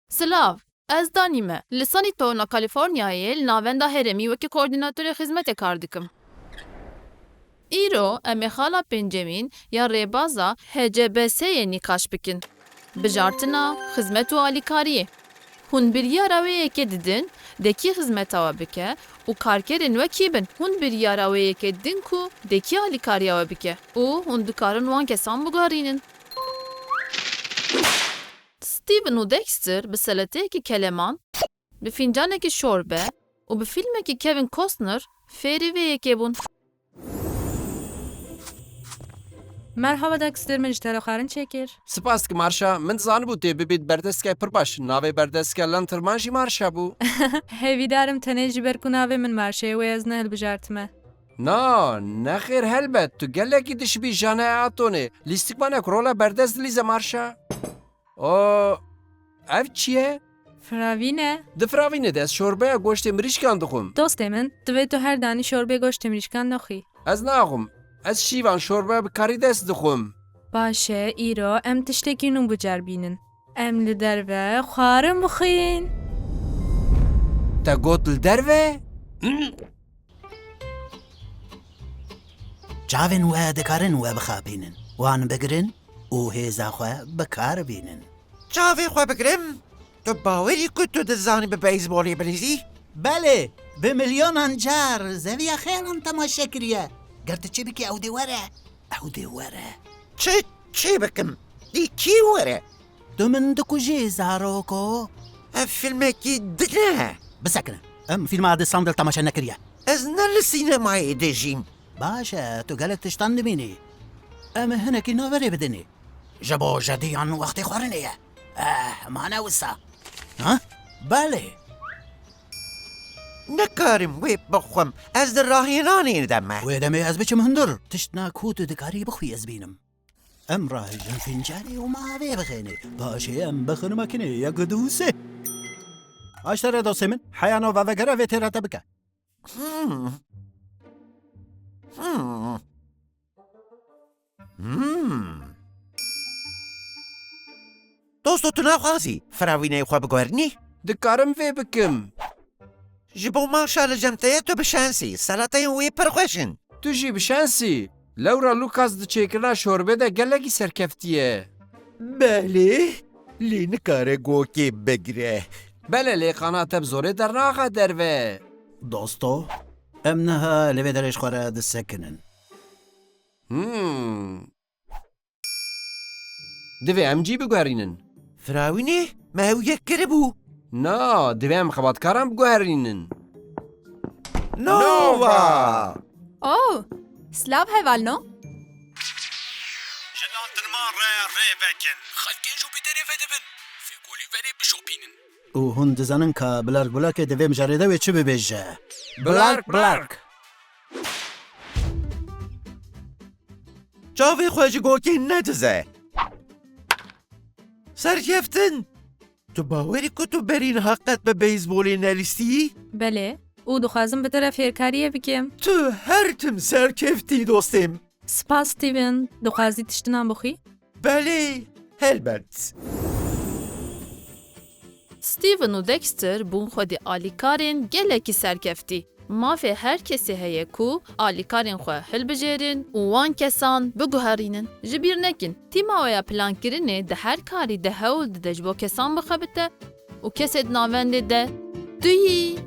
Silav, ez danîme. Li Sanîtona Kalîforniyayê li navenda herêmî wekî koordînatorê xizmetê kar dikim. Îro em ê xala pêncemîn ya rêbaza HCBS'yê nîqaş bikin. Bijartina xizmet û alîkariyê. Hûn biryara wê yekê didin, dekî xizmeta we bike û karkerên wekî bin. Hûn biryara wê yekê didin ku dekî alîkariya we bike û hûn dikarin wan kesan biguherînin. Steven û Dexter bi seleteyekî keleman, bi fincanekî şorbe û bi fîlmekî Kevin Costner fêrî vê yekê bûn. Merhaba Dexter, min ji te re xwarin çêkir. Spas dikim Arşa, min zanibû tê bibêt berdestgeh pir baş. Navê berdestgeha Lanterman jî Marşa bû. Hêvîdarim tenê ji ber ku navê min Marşeyê wê ez nehilbijartime. Na, nexêr helbet, tu gelekî dişibî Janaya Atonê. Lîstikmanek rola berdest dilîze Marşa. O, ev çi ye? Firavî ne? Difiravîne de ez şorbeya goştê mirîşkan dixwim. Dostê min, divê tu her danî şorbê goştê mirîşkan nexwî. Ez naxwim. Ez şîvan şorbe bi karî dest dixwim. Baş e, îro em tiştekî nû biceribînin. Em li derve xwarin bixwîn. Te got li derve? Çavên we dikarin we bixapînin. Wan bigirin û hêza xwe bikarbînin. Çavê xwe bigirim? Tu bawerî ku tu dizanî bi beyzbolê bilîzî? Belê, bi milyonan car zeviya xêlan temaşe kiriye. Ger tu çi bikî ew dê were. Ew dê were. Çi bikim? Dî kî were? Tu min dikujî zaroko. Ev filmekî dine. Bisekine. Em fîlma dîsandil temaşe nekiriye. Ez ne li sînemayê dijîm. Baş e, tu gelek tiştan dimînî. Em ê hinekî naverê bidinî. Ji bo jediyan wextê xwarinê ye. Mane wisa. Ha? Belê. Nekarim wê bixwim. Ez di rahênanê de me. Wê demê ez biçim hundir. Tiştna ku tu dikarî bixwî ez bînim. Em rahêjin fincanê û mavê bixênê. Paşê em bixin mekinê ya gidûsê. Aştere dostê min, heya nova vegere vê têra te bike. Dosto tu naxwazî firavîneyê xwe biguherînî? Dikarim vê bikim. Ji bo maşa li cemteyê tu bişensî. Salateyên wê pir xweş in. Tu jî bişensî. Lewra Lucas di çêkirina şorbê de gelekî serkefti ye. Belê, lê nikare gokê bigire. Bele lêxana te bi zorê dernaxe derve. Dosto, em niha li vê derê ji xwe re disekinin. Divê em cî biguherînin. Firavînê me ew yek kiribû. Na, divê em xebatkaran biguherînin. Nova! Oh, Slav hevalno? Ji Lanterman re rêvekin. Xelkên Jupîterê vedibin. Fêkolî verê bişopînin. û hûn dizanin ka bilark bilakê divê mijarê de wê çi bibêje. Blark. Çavê xwe ji gokê nedize. Serkeftin! Tu bawerî ku tu berîn heqet bi beyzbolê nelîstî? Belê, û dixwazim bi te re fêrkariyê bikim. Tu her tim serkeftî dostêm. Spas Steven, dixwazî tiştinan bixwî? Belê, helbet. Steven û Dexter bûn xwedî alîkarên gelekî serkeftî. Mafê her kesî heye ku alîkarên xwe hilbijêrin û wan kesan biguherînin. Ji bîr nekin, tîma we ya plankirinê di her karî de hewl dide ji bo kesan bixebite û kesê di navendê de tu yî.